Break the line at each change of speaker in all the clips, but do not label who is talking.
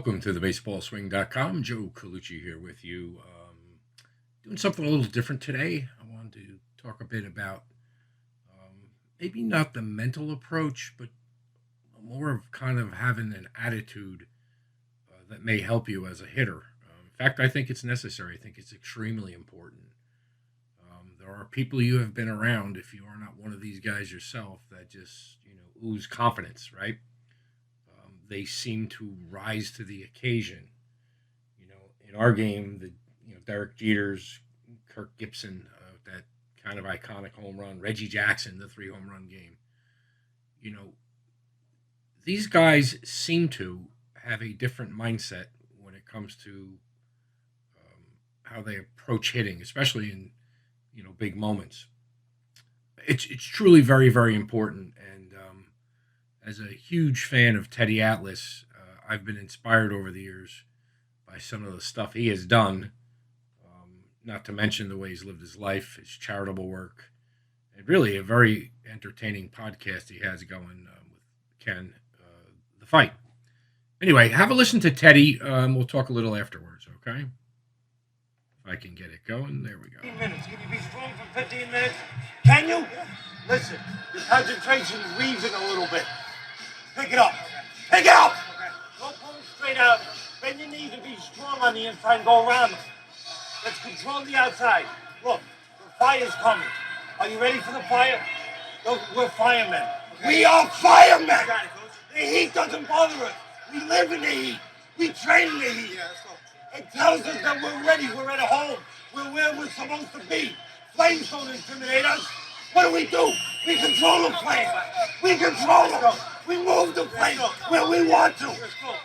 Welcome to the baseballswing.com. Joe Colucci here with you. Doing something a little different today. I wanted to talk a bit about maybe not the mental approach, but more of kind of having an attitude that may help you as a hitter. In fact, I think it's necessary. I think it's extremely important. There are people you have been around, if you are not one of these guys yourself, that just ooze confidence, right? They seem to rise to the occasion. In our game, the Derek Jeter's, Kirk Gibson, that kind of iconic home run, Reggie Jackson, the 3 home run game. These guys seem to have a different mindset when it comes to how they approach hitting, especially in big moments. It's truly very, very important. And as a huge fan of Teddy Atlas, I've been inspired over the years by some of the stuff he has done. Not to mention the way he's lived his life, his charitable work, and really a very entertaining podcast he has going with Ken, The Fight. Anyway, have a listen to Teddy. We'll talk a little afterwards, okay? If I can get it going. There we go.
15 minutes. Can you be strong for 15 minutes? Can you? Listen, your concentration is leaving a little bit. Pick it up. Pick it up! Don't pull it straight out. Bend your knees and be strong on the inside and go around them. Let's control the outside. Look, the fire's coming. Are you ready for the fire? Look, we're firemen. Okay. We are firemen! Got it, Coach. The heat doesn't bother us. We live in the heat. We train in the heat. Yeah, let's go. It tells us that we're ready. We're at home. We're where we're supposed to be. Flames don't intimidate us. What do? We control the flame. We control them. We move the flame where we want to.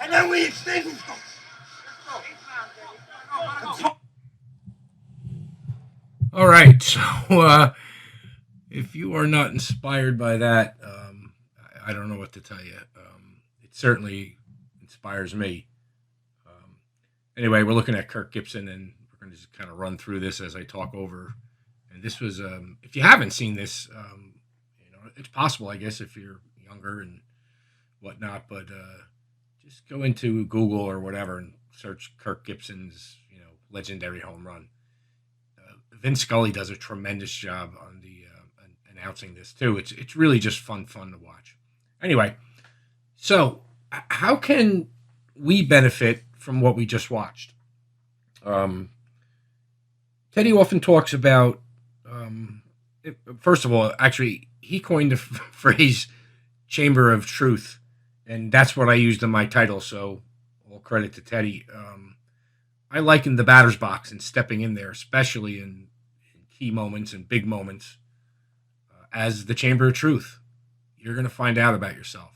And then we extinguish them.
All right. So if you are not inspired by that, I don't know what to tell you. It certainly inspires me. Anyway, we're looking at Kirk Gibson, and we're going to just kind of run through this as I talk over. And this was, if you haven't seen this, it's possible, I guess, if you're younger and whatnot. But just go into Google or whatever and search Kirk Gibson's, legendary home run. Vince Scully does a tremendous job on the announcing this too. It's really just fun to watch. Anyway, so how can we benefit from what we just watched? Teddy often talks about, first of all, actually, he coined the phrase chamber of truth, and that's what I used in my title, so all credit to Teddy. I liken the batter's box and stepping in there, especially in key moments and big moments, as the chamber of truth. You're going to find out about yourself.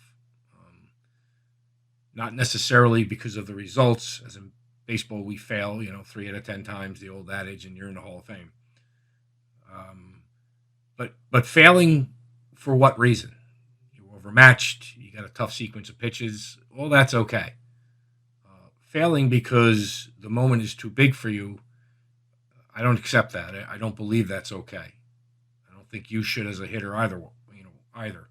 Not necessarily because of the results. As in baseball, we fail, 3 out of 10 times, the old adage, and you're in the Hall of Fame. But failing for what reason? You're overmatched. You got a tough sequence of pitches. All that's okay. Failing because the moment is too big for you, I don't accept that. I don't believe that's okay. I don't think you should as a hitter either.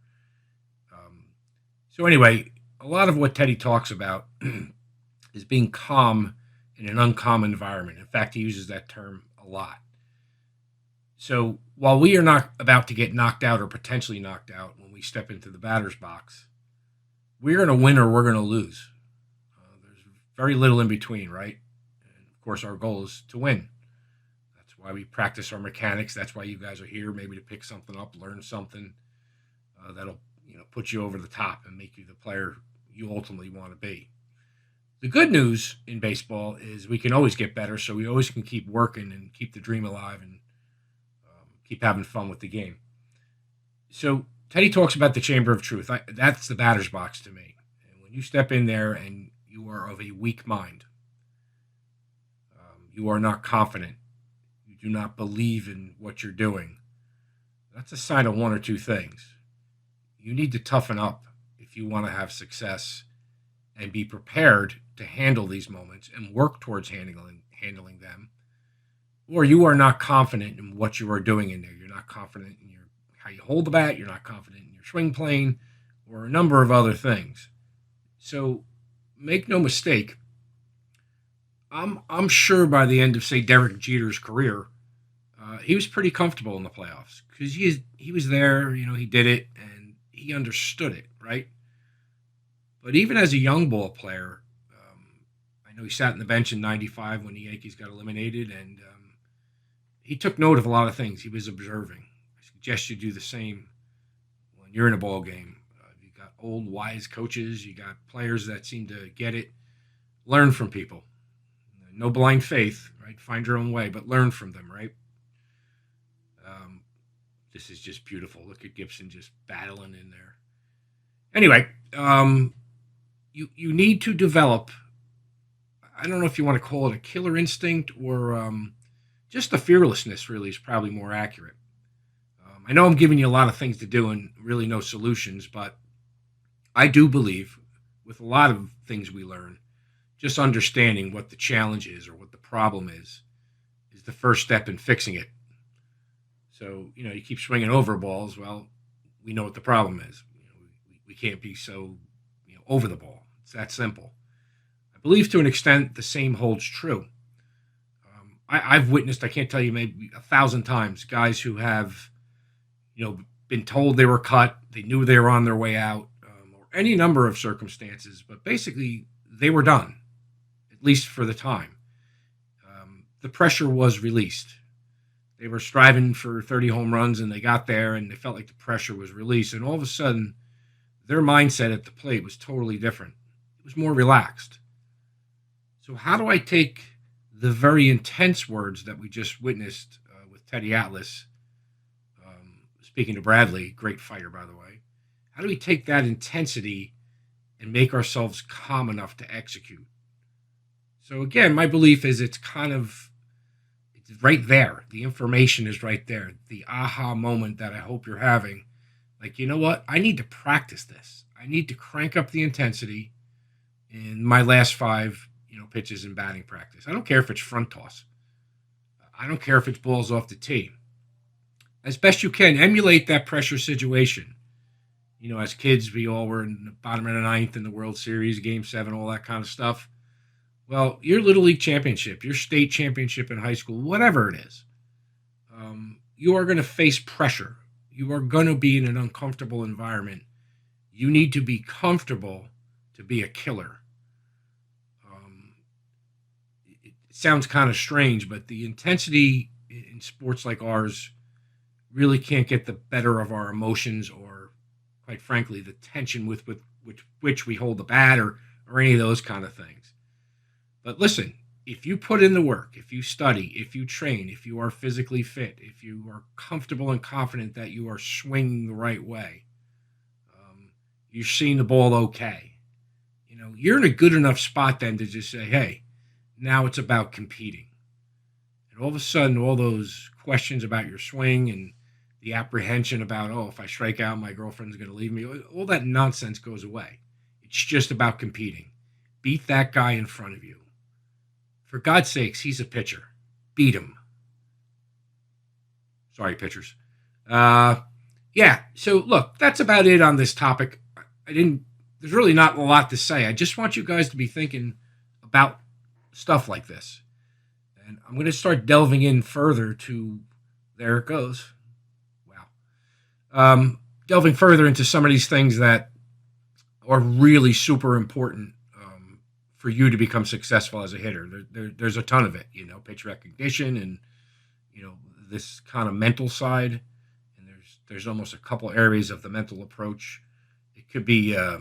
So anyway, a lot of what Teddy talks about is being calm in an uncalm environment. In fact, he uses that term a lot. So while we are not about to get knocked out or potentially knocked out when we step into the batter's box, we're going to win or we're going to lose. There's very little in between, right? And of course, our goal is to win. That's why we practice our mechanics. That's why you guys are here, maybe to pick something up, learn something that'll put you over the top and make you the player you ultimately want to be. The good news in baseball is we can always get better, so we always can keep working and keep the dream alive and keep having fun with the game. So Teddy talks about the chamber of truth. That's the batter's box to me. And when you step in there and you are of a weak mind, you are not confident, you do not believe in what you're doing, that's a sign of one or two things. You need to toughen up if you want to have success and be prepared to handle these moments and work towards handling them. Or you are not confident in what you are doing in there. You're not confident in how you hold the bat. You're not confident in your swing plane or a number of other things. So make no mistake, I'm sure by the end of say Derek Jeter's career, he was pretty comfortable in the playoffs because he was there. You know, he did it and he understood it, right? But even as a young ball player, I know he sat in the bench in '95 when the Yankees got eliminated, and he took note of a lot of things. He was observing. I suggest you do the same when you're in a ball game. You got old, wise coaches. You got players that seem to get it. Learn from people. No blind faith, right? Find your own way, but learn from them, right? Um, this is just beautiful. Look at Gibson just battling in there. Anyway, you need to develop. I don't know if you want to call it a killer instinct or just the fearlessness. Really, is probably more accurate. I know I'm giving you a lot of things to do and really no solutions, but I do believe with a lot of things we learn, just understanding what the challenge is or what the problem is the first step in fixing it. So, you know, you keep swinging over balls. Well, we know what the problem is. You know, we can't be so, over the ball. It's that simple. I believe to an extent the same holds true. I've witnessed, I can't tell you, maybe 1,000 times, guys who have, been told they were cut, they knew they were on their way out, or any number of circumstances, but basically they were done, at least for the time. The pressure was released. They were striving for 30 home runs and they got there and they felt like the pressure was released. And all of a sudden, their mindset at the plate was totally different. It was more relaxed. So, how do I take the very intense words that we just witnessed with Teddy Atlas, speaking to Bradley, great fighter, by the way, how do we take that intensity and make ourselves calm enough to execute? So, again, my belief is it's right there. The information is right there. The aha moment that I hope you're having. Like, you know what? I need to practice this. I need to crank up the intensity in my last five, pitches in batting practice. I don't care if it's front toss. I don't care if it's balls off the tee. As best you can, emulate that pressure situation. As kids, we all were in the bottom of the ninth in the World Series, Game 7, all that kind of stuff. Well, your Little League championship, your state championship in high school, whatever it is, you are going to face pressure. You are going to be in an uncomfortable environment. You need to be comfortable to be a killer. It sounds kind of strange, but the intensity in sports like ours really can't get the better of our emotions or, quite frankly, the tension with which we hold the bat or any of those kind of things. But listen, if you put in the work, if you study, if you train, if you are physically fit, if you are comfortable and confident that you are swinging the right way, you're seeing the ball okay. You're in a good enough spot then to just say, hey, now it's about competing. And all of a sudden, all those questions about your swing and the apprehension about, oh, if I strike out, my girlfriend's going to leave me, all that nonsense goes away. It's just about competing. Beat that guy in front of you. For God's sakes, he's a pitcher. Beat him. Sorry, pitchers. Yeah, so look, that's about it on this topic. There's really not a lot to say. I just want you guys to be thinking about stuff like this. And I'm going to start delving in further there it goes. Wow. Delving further into some of these things that are really super important for you to become successful as a hitter. There's a ton of it, pitch recognition and, this kind of mental side. And there's almost a couple areas of the mental approach. It could be a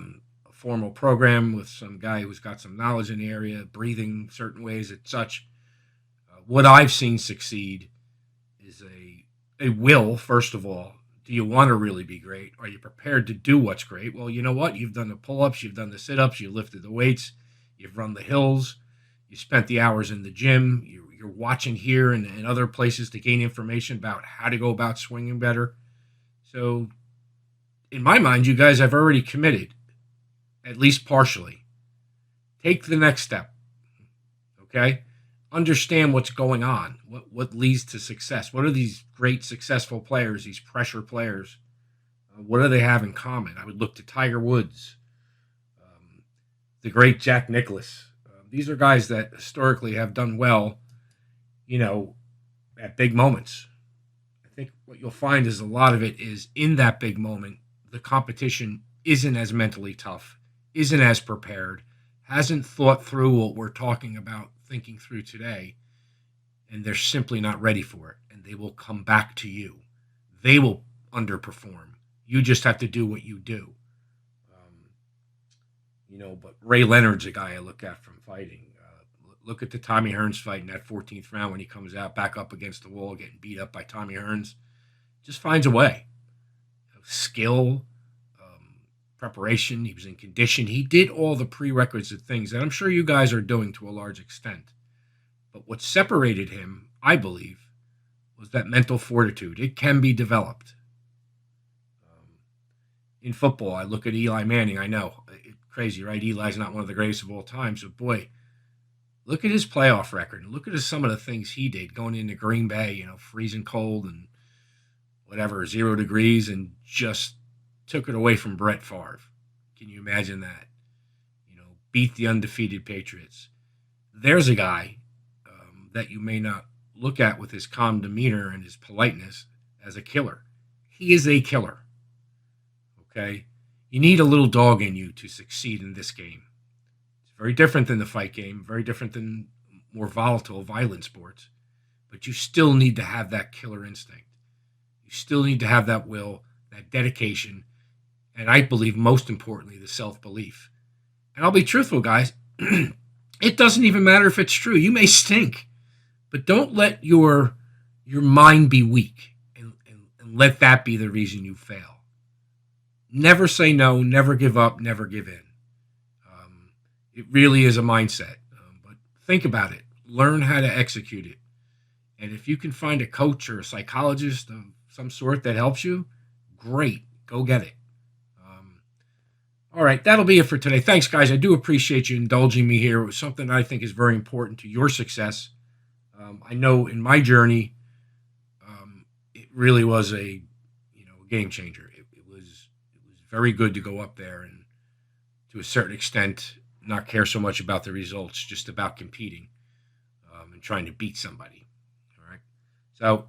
formal program with some guy who's got some knowledge in the area, breathing certain ways and such. What I've seen succeed is a will, first of all. Do you want to really be great? Are you prepared to do what's great? Well, you know what? You've done the pull-ups, you've done the sit-ups, you lifted the weights, you've run the hills, you spent the hours in the gym, you're watching here and other places to gain information about how to go about swinging better. So, in my mind, you guys have already committed, at least partially. Take the next step, okay? Understand what's going on, what leads to success. What are these great successful players, these pressure players? What do they have in common? I would look to Tiger Woods. the great Jack Nicklaus. These are guys that historically have done well, you know, at big moments. I think what you'll find is a lot of it is in that big moment, the competition isn't as mentally tough, isn't as prepared, hasn't thought through what we're talking about thinking through today, and they're simply not ready for it. And they will come back to you. They will underperform. You just have to do what you do. But Ray Leonard's a guy I look at from fighting. Look at the Tommy Hearns fight in that 14th round when he comes out back up against the wall, getting beat up by Tommy Hearns. Just finds a way. Skill, preparation. He was in condition. He did all the prerequisite things that I'm sure you guys are doing to a large extent. But what separated him, I believe, was that mental fortitude. It can be developed. In football, I look at Eli Manning. I know it's crazy, right? Eli's not one of the greatest of all time. So, boy, look at his playoff record. Look at some of the things he did going into Green Bay, freezing cold and whatever, 0 degrees, and just took it away from Brett Favre. Can you imagine that? Beat the undefeated Patriots. There's a guy that you may not look at with his calm demeanor and his politeness as a killer. He is a killer. Okay? You need a little dog in you to succeed in this game. It's very different than the fight game, very different than more volatile, violent sports. But you still need to have that killer instinct. You still need to have that will, that dedication, and I believe most importantly, the self-belief. And I'll be truthful, guys. It doesn't even matter if it's true. You may stink, but don't let your mind be weak and let that be the reason you fail. Never say no, never give up, never give in. It really is a mindset. But think about it. Learn how to execute it. And if you can find a coach or a psychologist of some sort that helps you, great. Go get it. All right, that'll be it for today. Thanks, guys. I do appreciate you indulging me here. It was something I think is very important to your success. I know in my journey, it really was a game changer. It was very good to go up there and, to a certain extent, not care so much about the results, just about competing and trying to beat somebody. All right. So,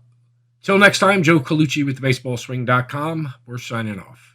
till next time, Joe Colucci with thebaseballswing.com. We're signing off.